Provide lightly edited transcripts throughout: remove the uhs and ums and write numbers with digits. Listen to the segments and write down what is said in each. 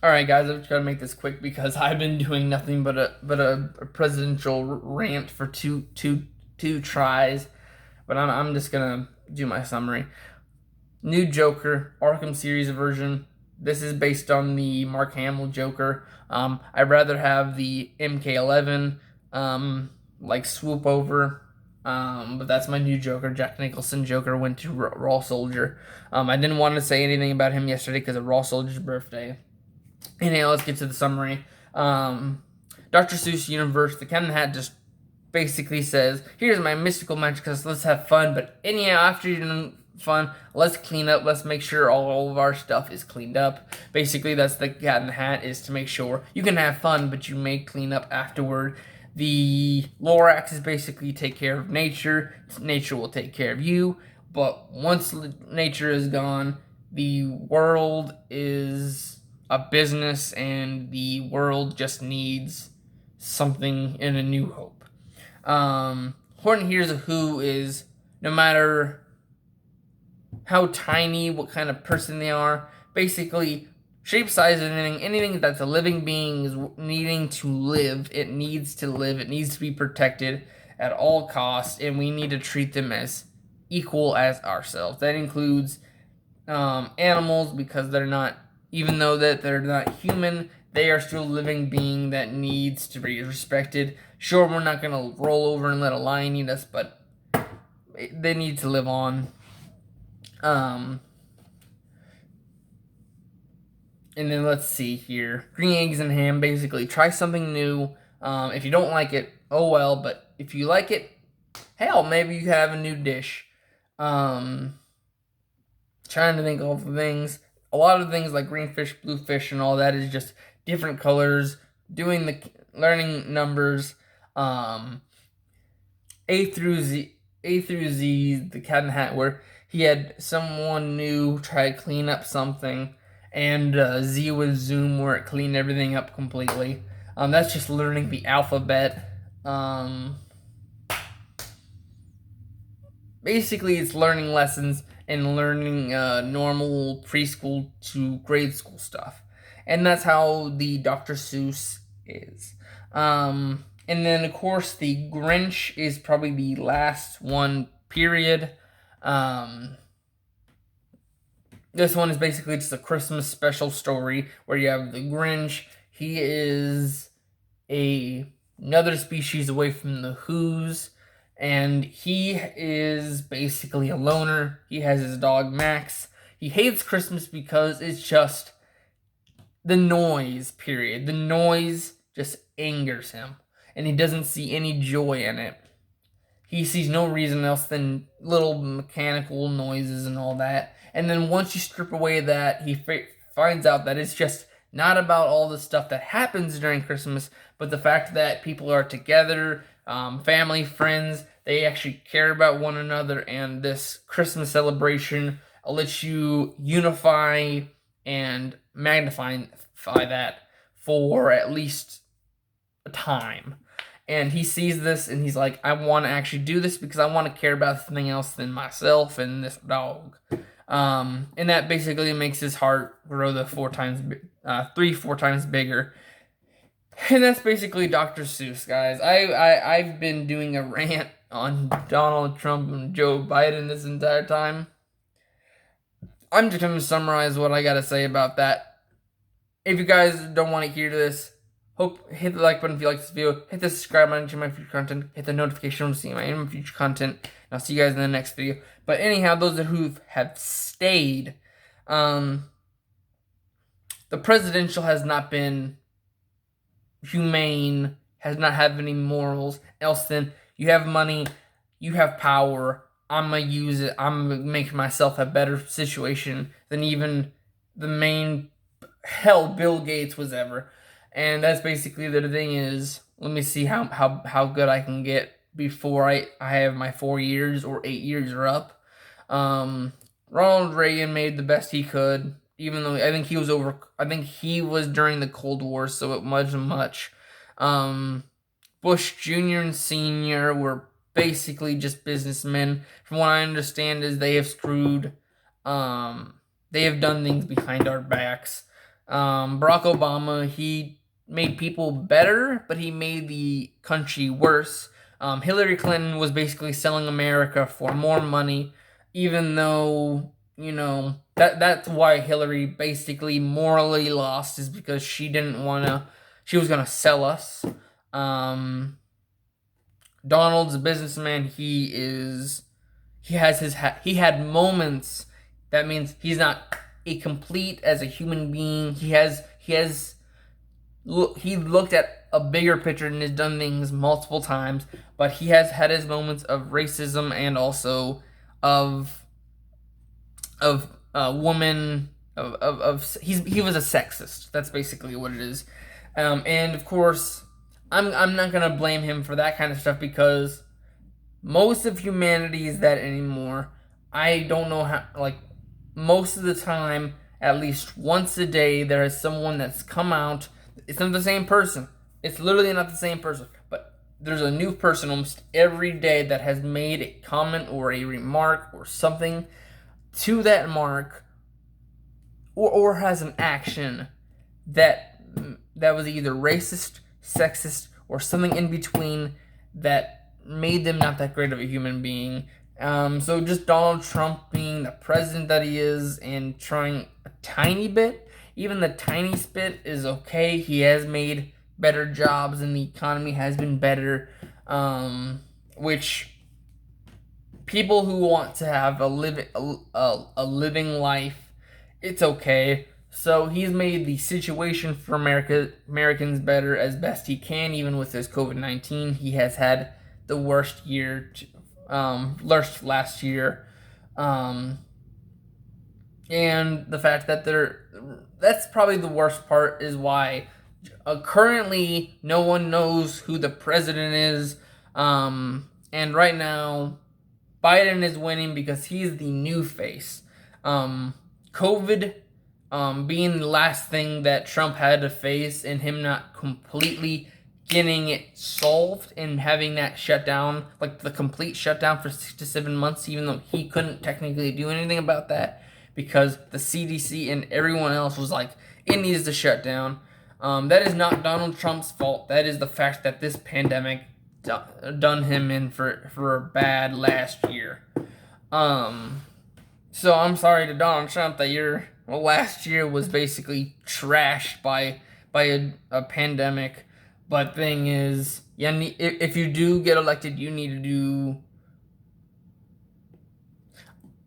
All right, guys, I'm just gonna make this quick because I've been doing nothing but a presidential rant for two tries. But I'm just gonna do my summary. New Joker, Arkham series version. This is based on the Mark Hamill Joker. I'd rather have the MK11 like swoop over. But that's my new Joker. Jack Nicholson Joker went to Raw Soldier. I didn't want to say anything about him yesterday because of Raw Soldier's birthday. Anyhow, let's get to the summary. Dr. Seuss Universe, the Cat in the Hat just basically says, here's my mystical magic, let's have fun. But anyhow, after you're done fun, let's clean up. Let's make sure all of our stuff is cleaned up. Basically, that's the Cat in the Hat, is to make sure you can have fun, but you may clean up afterward. The Lorax is basically take care of nature. Nature will take care of you. But once nature is gone, the world is a business, and the world just needs something in a new hope. Important here is who is, no matter how tiny, what kind of person they are, basically shape, size, anything that's a living being is needing to live. It needs to live. It needs to be protected at all costs, and we need to treat them as equal as ourselves. That includes animals, because they're not, even though that they're not human, they are still a living being that needs to be respected. Sure, we're not going to roll over and let a lion eat us, but they need to live on. And then let's see here. Green eggs and ham, basically. Try something new. If you don't like it, oh well. But if you like it, hell, maybe you have a new dish. Trying to think of things. A lot of things like green fish, blue fish, and all that is just different colors. Learning numbers. A through Z, the Cat in the Hat, where he had someone new try to clean up something, and Z was Zoom, where it cleaned everything up completely. That's just learning the alphabet. Basically, it's learning lessons and learning normal preschool to grade school stuff. And that's how the Dr. Seuss is. And then, of course, the Grinch is probably the last one, period. This one is basically just a Christmas special story where you have the Grinch. He is another species away from the Who's, and he is basically a loner. He has his dog Max. He hates Christmas because it's just the noise, period. The noise just angers him, and he doesn't see any joy in it. He sees no reason else than little mechanical noises and all that. And then once you strip away that, he finds out that it's just not about all the stuff that happens during Christmas, but the fact that people are together, family, friends, they actually care about one another, and this Christmas celebration lets you unify and magnify that for at least a time. And he sees this and he's like, I want to actually do this because I want to care about something else than myself and this dog. And that basically makes his heart grow 4 times bigger. And that's basically Dr. Seuss, guys. I've been doing a rant on Donald Trump and Joe Biden this entire time. I'm just going to summarize what I got to say about that. If you guys don't want to hear this, hit the like button if you like this video. Hit the subscribe button to my future content. Hit the notification to see my future content. And I'll see you guys in the next video. But anyhow, those who have stayed, the presidential has not been humane, has not had any morals. Else than you have money, you have power. I'm gonna use it. I'm gonna make myself a better situation than even the main Bill Gates was ever. And that's basically the thing is, let me see how good I can get before I have my 4 years or 8 years are up. Ronald Reagan made the best he could, even though I think he was during the Cold War, so it wasn't much. Bush Jr. and Sr. were basically just businessmen. From what I understand is they have screwed, they have done things behind our backs. Barack Obama, he made people better, but he made the country worse. Hillary Clinton was basically selling America for more money, even though, that's why Hillary basically morally lost, is because she was gonna sell us. Um, Donald's a businessman. He had moments. That means he's not a complete as a human being. He looked at a bigger picture and has done things multiple times, but he has had his moments of racism and also of woman of he was a sexist. That's basically what it is. And of course, I'm not gonna blame him for that kind of stuff, because most of humanity is that anymore. I don't know how, like, most of the time, at least once a day, there is someone that's come out. It's not the same person. It's literally not the same person. But there's a new person almost every day that has made a comment or a remark or something to that mark, or has an action that was either racist, sexist, or something in between, that made them not that great of a human being. So just Donald Trump being the president that he is and trying a tiny bit, even the tiniest bit is okay. He has made better jobs and the economy has been better, which people who want to have a living life, it's okay. So he's made the situation for Americans better as best he can, even with his COVID-19. He has had the worst worst last year, um, and the fact that that's probably the worst part, is why currently no one knows who the president is, and right now Biden is winning because he's the new face. COVID, being the last thing that Trump had to face, and him not completely getting it solved and having that shutdown, like the complete shutdown for 6 to 7 months, even though he couldn't technically do anything about that because the CDC and everyone else was like, it needs to shut down. That is not Donald Trump's fault. That is the fact that this pandemic done him in for a bad last year. Um, so I'm sorry to Donald Trump that your last year was basically trashed by a pandemic. But thing is, yeah, if you do get elected, you need to do.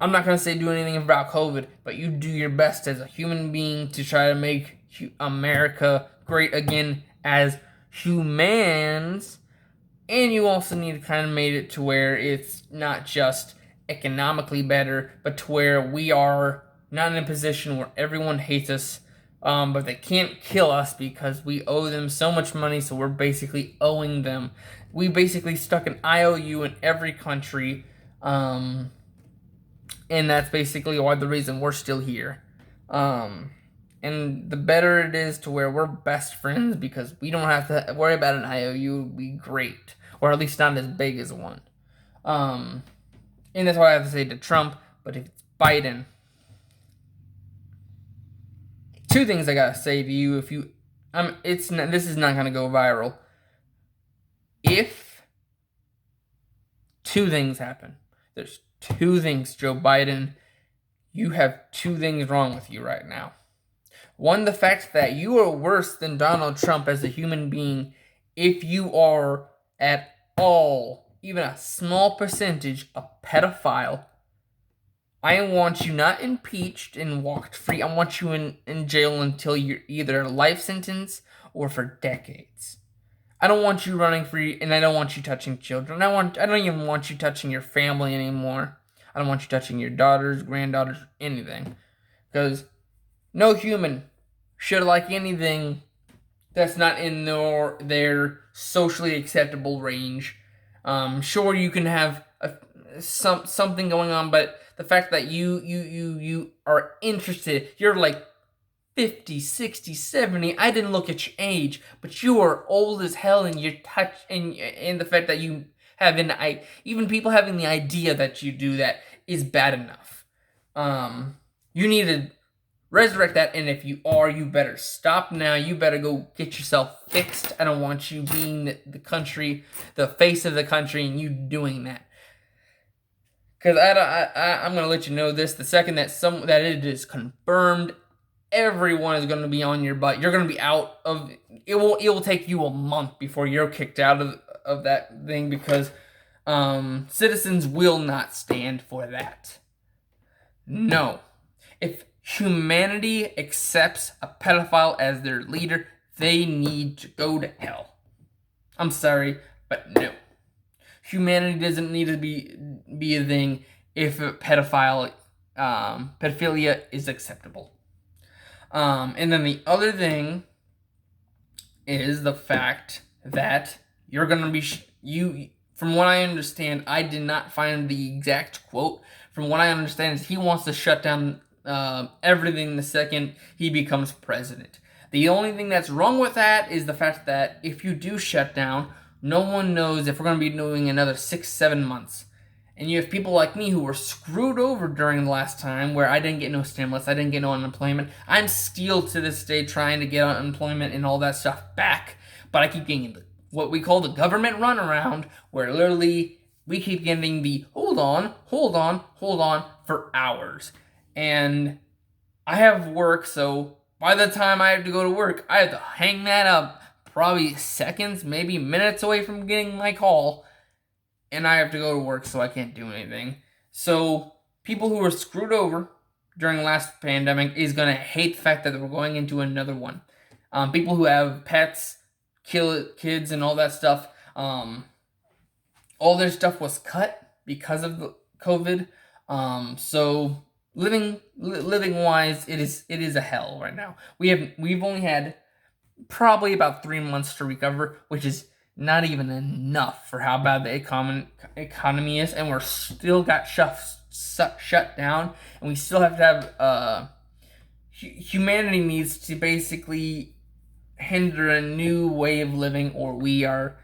I'm not gonna say do anything about COVID, but you do your best as a human being to try to make America great again as humans. And you also need to kind of make it to where it's not just economically better, but to where we are not in a position where everyone hates us, but they can't kill us because we owe them so much money, so we're basically owing them. We basically stuck an IOU in every country, and that's basically why the reason we're still here. And the better it is to where we're best friends, because we don't have to worry about an IOU, would be great, or at least not as big as one. Um, and that's what I have to say to Trump. But if it's Biden, two things I gotta say to you. If you, this is not gonna go viral. If two things happen, there's two things, Joe Biden. You have two things wrong with you right now. One, the fact that you are worse than Donald Trump as a human being if you are at all, even a small percentage, a pedophile. I want you not impeached and walked free. I want you in jail until you're either a life sentence or for decades. I don't want you running free, and I don't want you touching children. I don't even want you touching your family anymore. I don't want you touching your daughters, granddaughters, anything. Because no human should like anything that's not in their socially acceptable range. Sure, you can have something going on, but the fact that you are interested, you're like 50, 60, 70. I didn't look at your age, but you are old as hell, and you're touch and the fact that you have even people having the idea that you do that is bad enough. You need to resurrect that. And if you are, you better stop now. You better go get yourself fixed. I don't want you being the country, the face of the country, and you doing that. Because I'm gonna let you know this: the second that it is confirmed, everyone is gonna be on your butt. You're gonna be out of it. Will take you a month before you're kicked out of that thing, because citizens will not stand for that. No. If humanity accepts a pedophile as their leader, they need to go to hell. I'm sorry, but no. Humanity doesn't need to be a thing if a pedophilia is acceptable. And then the other thing is the fact that you're gonna be From what I understand, I did not find the exact quote. From what I understand, is he wants to shut down everything the second he becomes president. The only thing that's wrong with that is the fact that if you do shut down, no one knows if we're going to be doing another 6-7 months. And you have people like me who were screwed over during the last time, where I didn't get no stimulus, I didn't get no unemployment. I'm still to this day trying to get unemployment and all that stuff back, but I keep getting what we call the government runaround, where literally we keep getting the hold on for hours. And I have work, so by the time I have to go to work, I have to hang that up probably seconds, maybe minutes away from getting my call, and I have to go to work, so I can't do anything. So people who were screwed over during the last pandemic is going to hate the fact that we're going into another one. People who have pets, kids, and all that stuff, all their stuff was cut because of the COVID. So living wise, it is a hell right now. We've only had probably about 3 months to recover, which is not even enough for how bad the economy is, and we're still got shut down, and we still have to have humanity needs to basically hinder a new way of living, or we are,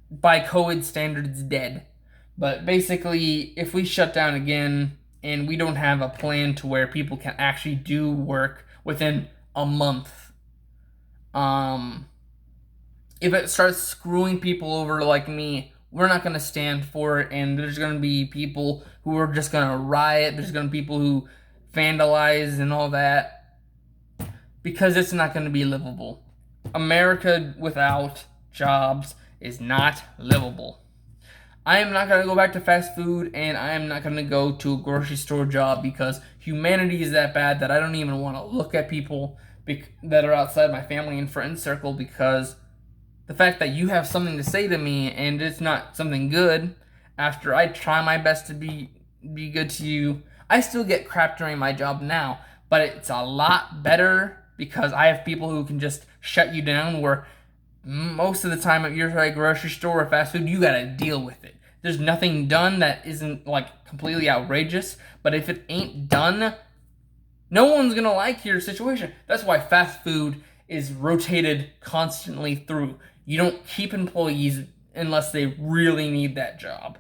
by COVID standards, dead. But basically, if we shut down again and we don't have a plan to where people can actually do work within a month, if it starts screwing people over like me, we're not going to stand for it, and there's going to be people who are just going to riot. There's going to be people who vandalize and all that, because it's not going to be livable. America without jobs is not livable. I am not going to go back to fast food, and I am not going to go to a grocery store job, because humanity is that bad that I don't even want to look at people that are outside my family and friend circle, because the fact that you have something to say to me and it's not something good after I try my best to be good to you. I still get crap during my job now, but it's a lot better because I have people who can just shut you down, where most of the time if you're at a grocery store or fast food, you gotta deal with it. There's nothing done that isn't like completely outrageous, but if it ain't done, no one's gonna like your situation. That's why fast food is rotated constantly through. You don't keep employees unless they really need that job.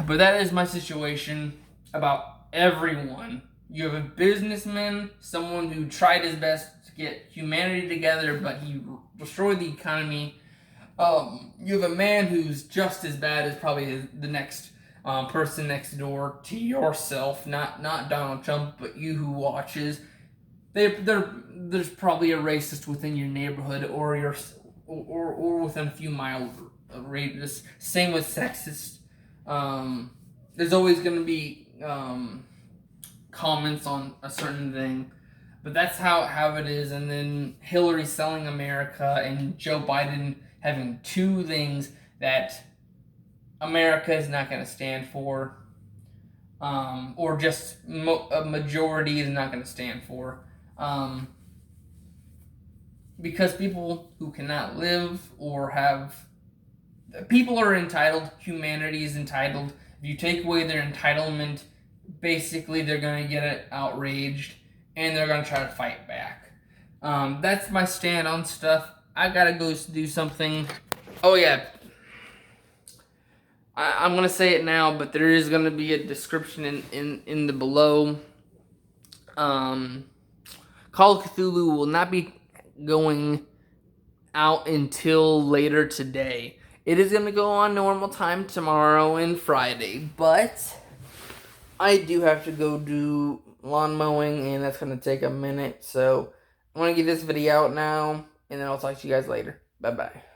But that is my situation about everyone. You have a businessman, someone who tried his best to get humanity together, but he destroyed the economy. You have a man who's just as bad as probably the next person next door to yourself, not Donald Trump, but you who watches. There's probably a racist within your neighborhood, or within a few mile radius. Same with sexist. There's always going to be comments on a certain thing, but that's how it is. And then Hillary selling America, and Joe Biden having two things that America is not going to stand for, or just a majority is not going to stand for. Because people who cannot live or have... People are entitled. Humanity is entitled. If you take away their entitlement, basically they're going to get outraged, and they're going to try to fight back. That's my stand on stuff. I gotta go do something. Oh yeah, I'm gonna say it now, but there is gonna be a description in the below. Call of Cthulhu will not be going out until later today. It is going to go on normal time tomorrow and Friday, but I do have to go do lawn mowing, and that's going to take a minute. So I'm going to get this video out now, and then I'll talk to you guys later. Bye-bye.